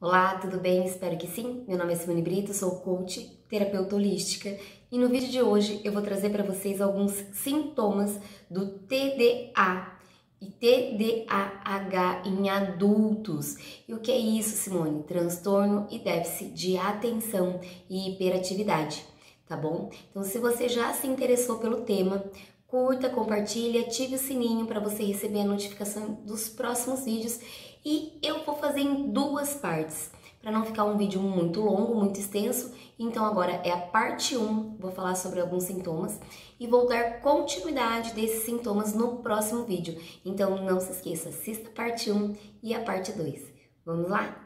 Olá, tudo bem? Espero que sim. Meu nome é Simone Brito, sou coach, terapeuta holística e no vídeo de hoje eu vou trazer para vocês alguns sintomas do TDA e TDAH em adultos. E o que é isso, Simone? Transtorno e déficit de atenção e hiperatividade, tá bom? Então, se você já se interessou pelo tema, curta, compartilhe, ative o sininho para você receber a notificação dos próximos vídeos. E eu vou fazer em duas partes, para não ficar um vídeo muito longo, muito extenso. Então agora é a parte 1, vou falar sobre alguns sintomas e vou dar continuidade desses sintomas no próximo vídeo. Então não se esqueça, assista a parte 1 e a parte 2. Vamos lá?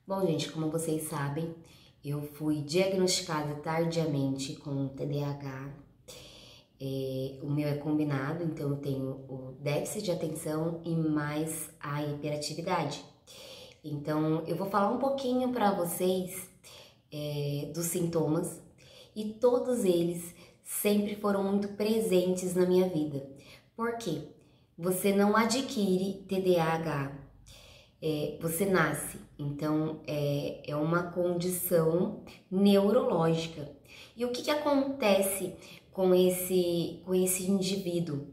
Bom, gente, como vocês sabem, eu fui diagnosticada tardiamente com TDAH. O meu é combinado, então eu tenho o déficit de atenção e mais a hiperatividade. Então eu vou falar um pouquinho para vocês dos sintomas e todos eles sempre foram muito presentes na minha vida. Por quê? Você não adquire TDAH, você nasce, então é uma condição neurológica. E o que acontece com esse indivíduo?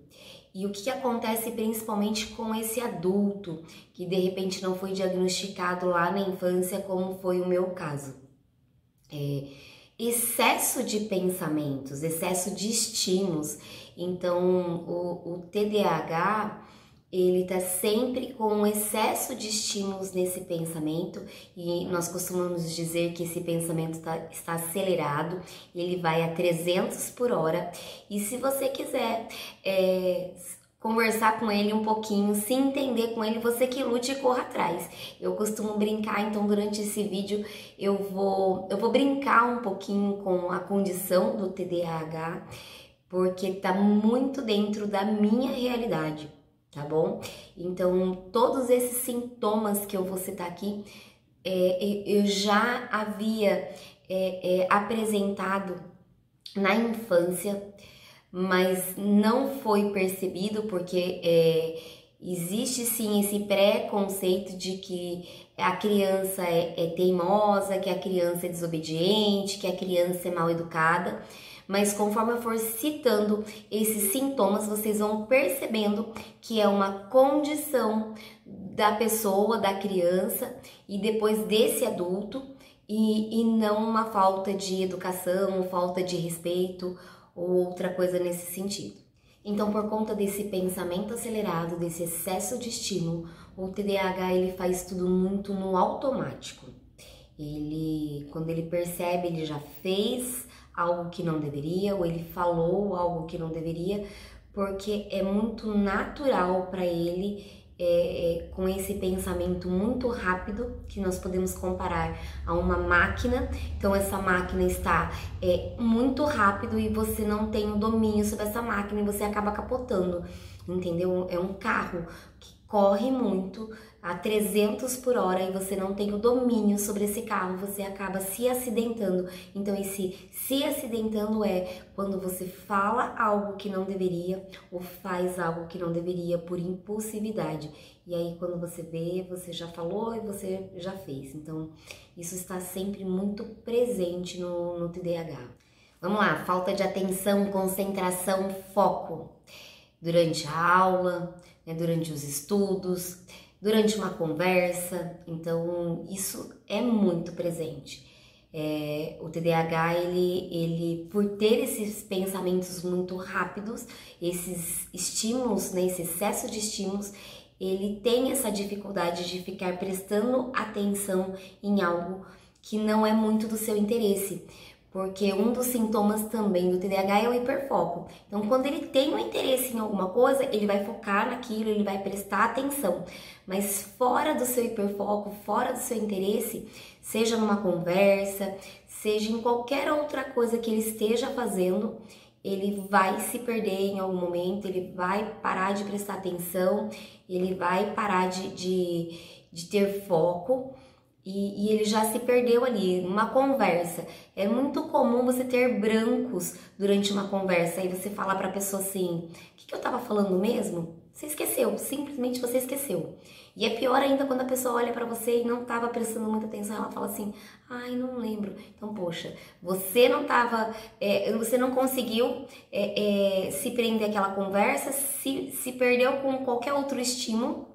E o que acontece principalmente com esse adulto que de repente não foi diagnosticado lá na infância, como foi o meu caso? Excesso de pensamentos, excesso de estímulos. Então, o TDAH, ele tá sempre com um excesso de estímulos nesse pensamento e nós costumamos dizer que esse pensamento está acelerado, ele vai a 300 por hora. E se você quiser conversar com ele um pouquinho, se entender com ele, você que lute e corra atrás. Eu costumo brincar, então durante esse vídeo eu vou brincar um pouquinho com a condição do TDAH, porque tá muito dentro da minha realidade, tá bom? Então todos esses sintomas que eu vou citar aqui, eu já havia apresentado na infância, mas não foi percebido porque existe sim esse preconceito de que a criança é teimosa, que a criança é desobediente, que a criança é mal educada. Mas conforme eu for citando esses sintomas, vocês vão percebendo que é uma condição da pessoa, da criança e depois desse adulto, e não uma falta de educação, falta de respeito ou outra coisa nesse sentido. Então, por conta desse pensamento acelerado, desse excesso de estímulo, o TDAH ele faz tudo muito no automático. Quando ele percebe, ele já fez algo que não deveria, ou ele falou algo que não deveria, porque é muito natural para ele, com esse pensamento muito rápido, que nós podemos comparar a uma máquina. Então essa máquina está muito rápido e você não tem o domínio sobre essa máquina e você acaba capotando, entendeu? É um carro que corre muito a 300 por hora e você não tem o domínio sobre esse carro, você acaba se acidentando. Então esse se acidentando é quando você fala algo que não deveria ou faz algo que não deveria por impulsividade. E aí quando você vê, você já falou e você já fez. Então isso está sempre muito presente no TDAH. Vamos lá, falta de atenção, concentração, foco durante a aula, durante os estudos, durante uma conversa. Então isso é muito presente. O TDAH, ele por ter esses pensamentos muito rápidos, esses estímulos, esse excesso de estímulos, ele tem essa dificuldade de ficar prestando atenção em algo que não é muito do seu interesse. Porque um dos sintomas também do TDAH é o hiperfoco. Então, quando ele tem um interesse em alguma coisa, ele vai focar naquilo, ele vai prestar atenção. Mas fora do seu hiperfoco, fora do seu interesse, seja numa conversa, seja em qualquer outra coisa que ele esteja fazendo, ele vai se perder em algum momento, ele vai parar de prestar atenção, ele vai parar de ter foco. E ele já se perdeu ali, numa conversa. É muito comum você ter brancos durante uma conversa. Aí você fala pra pessoa assim, o que eu tava falando mesmo? Você esqueceu, simplesmente você esqueceu. E é pior ainda quando a pessoa olha pra você e não tava prestando muita atenção, ela fala assim, ai, não lembro. Então, poxa, você não tava, você não conseguiu se prender àquela conversa, se perdeu com qualquer outro estímulo,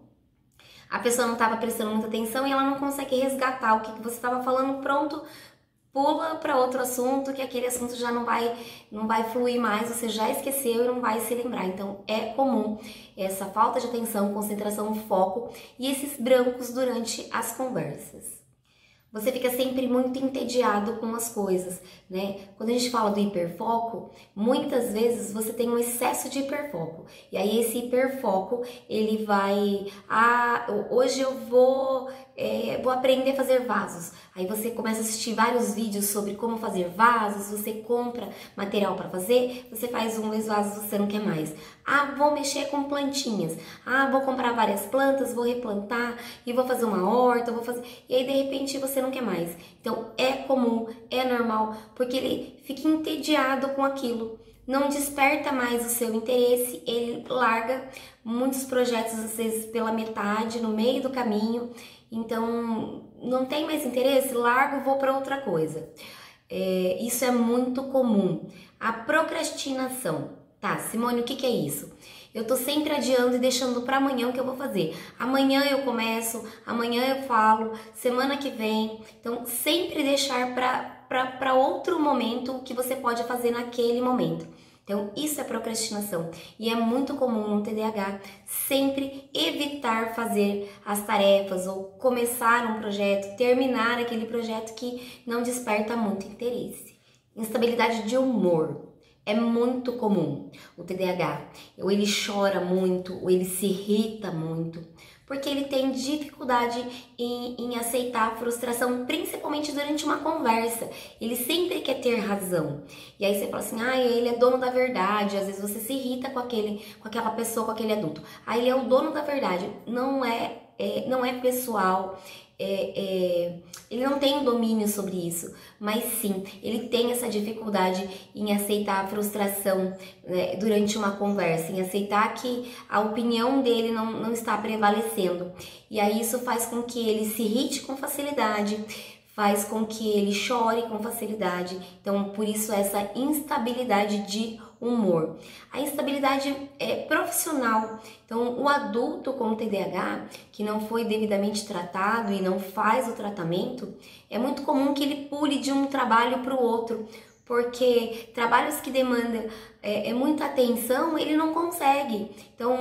a pessoa não estava prestando muita atenção e ela não consegue resgatar o que você estava falando, pronto, pula para outro assunto, que aquele assunto já não vai fluir mais, você já esqueceu e não vai se lembrar. Então é comum essa falta de atenção, concentração, foco e esses brancos durante as conversas. Você fica sempre muito entediado com as coisas, né? Quando a gente fala do hiperfoco, muitas vezes você tem um excesso de hiperfoco. E aí esse hiperfoco, ele vai... hoje eu vou aprender a fazer vasos. Aí você começa a assistir vários vídeos sobre como fazer vasos, você compra material para fazer, você faz um, 2 vasos, você não quer mais. Vou mexer com plantinhas. Vou comprar várias plantas, vou replantar e vou fazer uma horta, vou fazer... E aí, de repente, você não quer mais. Então, é comum, é normal, porque ele fica entediado com aquilo. Não desperta mais o seu interesse, ele larga muitos projetos, às vezes, pela metade, no meio do caminho. Então, não tem mais interesse, largo, vou para outra coisa. Isso é muito comum. A procrastinação. Tá, Simone, o que é isso? Eu tô sempre adiando e deixando para amanhã o que eu vou fazer. Amanhã eu começo, amanhã eu falo, semana que vem. Então, sempre deixar para outro momento o que você pode fazer naquele momento. Então, isso é procrastinação e é muito comum no TDAH sempre evitar fazer as tarefas ou começar um projeto, terminar aquele projeto que não desperta muito interesse. Instabilidade de humor. É muito comum o TDAH, ou ele chora muito, ou ele se irrita muito, porque ele tem dificuldade em aceitar a frustração, principalmente durante uma conversa. Ele sempre quer ter razão. E aí você fala assim, ele é dono da verdade, às vezes você se irrita com aquela pessoa, com aquele adulto. Ele é o dono da verdade, não é pessoal. Ele não tem domínio sobre isso, mas sim, ele tem essa dificuldade em aceitar a frustração, né, durante uma conversa, em aceitar que a opinião dele não está prevalecendo. E aí isso faz com que ele se irrite com facilidade, faz com que ele chore com facilidade. Então, por isso essa instabilidade de humor. A instabilidade é profissional. Então, o adulto com TDAH, que não foi devidamente tratado e não faz o tratamento, é muito comum que ele pule de um trabalho para o outro, porque trabalhos que demandam muita atenção, ele não consegue. Então,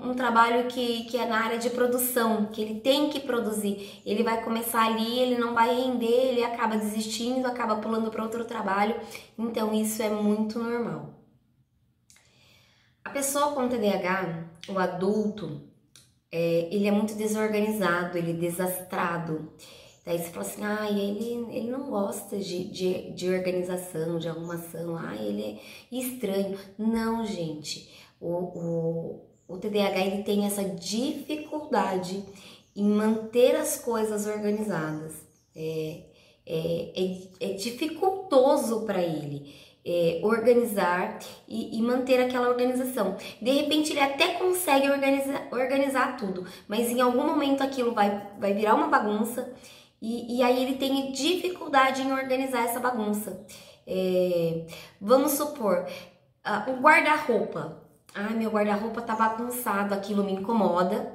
um trabalho que é na área de produção, que ele tem que produzir, ele vai começar ali, ele não vai render, ele acaba desistindo, acaba pulando para outro trabalho. Então, isso é muito normal. A pessoa com TDAH, o adulto, ele é muito desorganizado, ele é desastrado. Daí você fala assim, ele não gosta de organização, de arrumação, ele é estranho. Não, gente, o TDAH ele tem essa dificuldade em manter as coisas organizadas. É dificultoso para ele organizar e manter aquela organização. De repente ele até consegue organizar tudo, mas em algum momento aquilo vai virar uma bagunça. E aí ele tem dificuldade em organizar essa bagunça. Vamos supor, o guarda-roupa. Meu guarda-roupa tá bagunçado, aquilo me incomoda.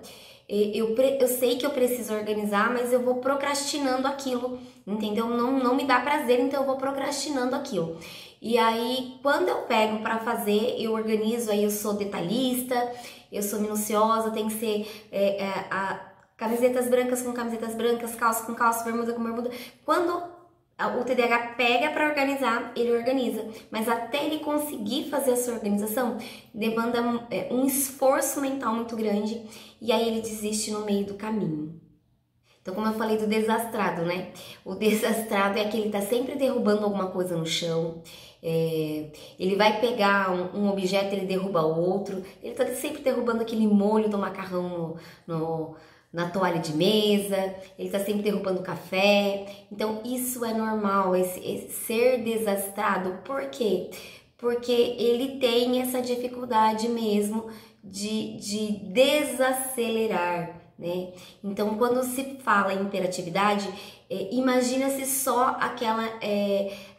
Eu sei que eu preciso organizar, mas eu vou procrastinando aquilo, entendeu? Não me dá prazer, então eu vou procrastinando aquilo. E aí, quando eu pego para fazer, eu organizo, aí eu sou detalhista, eu sou minuciosa, tem que ser... camisetas brancas com camisetas brancas, calça com calça, bermuda com bermuda. Quando o TDAH pega para organizar, ele organiza. Mas até ele conseguir fazer essa organização, demanda um esforço mental muito grande. E aí ele desiste no meio do caminho. Então, como eu falei do desastrado, né? O desastrado é aquele que tá sempre derrubando alguma coisa no chão. Ele vai pegar um objeto, ele derruba outro. Ele tá sempre derrubando aquele molho do macarrão na toalha de mesa, ele tá sempre derrubando café. Então, isso é normal, esse ser desastrado. Por quê? Porque ele tem essa dificuldade mesmo de desacelerar, né? Então, quando se fala em hiperatividade, imagina-se só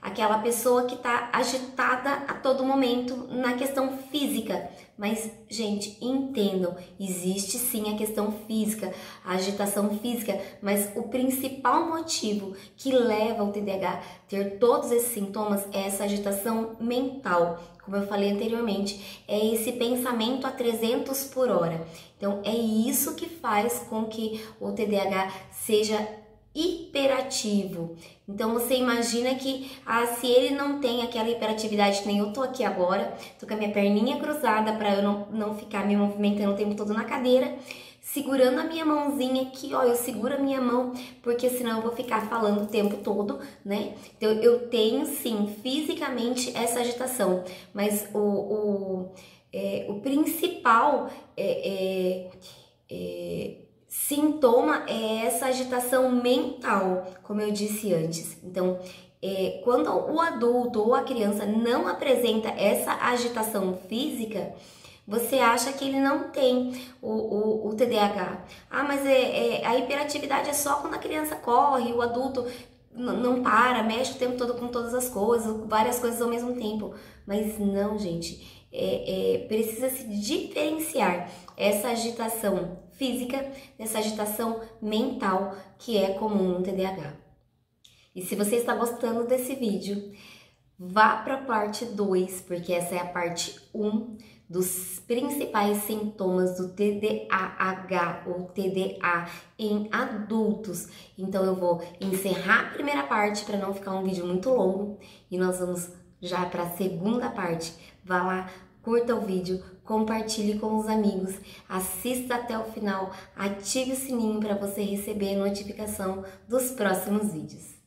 aquela pessoa que está agitada a todo momento na questão física. Mas, gente, entendam, existe sim a questão física, a agitação física, mas o principal motivo que leva o TDAH a ter todos esses sintomas é essa agitação mental. Como eu falei anteriormente, é esse pensamento a 300 por hora. Então, é isso que faz com que o TDAH seja hiperativo. Então, você imagina que se ele não tem aquela hiperatividade que nem eu tô aqui agora, tô com a minha perninha cruzada para eu não ficar me movimentando o tempo todo na cadeira, segurando a minha mãozinha aqui, ó, eu seguro a minha mão, porque senão eu vou ficar falando o tempo todo, né? Então, eu tenho, sim, fisicamente essa agitação, mas o principal sintoma é essa agitação mental, como eu disse antes. Então, quando o adulto ou a criança não apresenta essa agitação física, você acha que ele não tem o TDAH. Ah, mas a hiperatividade é só quando a criança corre, o adulto não para, mexe o tempo todo com todas as coisas, várias coisas ao mesmo tempo. Mas não, gente, precisa se diferenciar essa agitação física dessa agitação mental que é comum no TDAH. E se você está gostando desse vídeo, vá para a parte 2, porque essa é a parte 1 dos principais sintomas do TDAH ou TDA em adultos. Então eu vou encerrar a primeira parte para não ficar um vídeo muito longo e nós vamos já para a segunda parte. Vá lá, curta o vídeo, compartilhe com os amigos, assista até o final, ative o sininho para você receber a notificação dos próximos vídeos.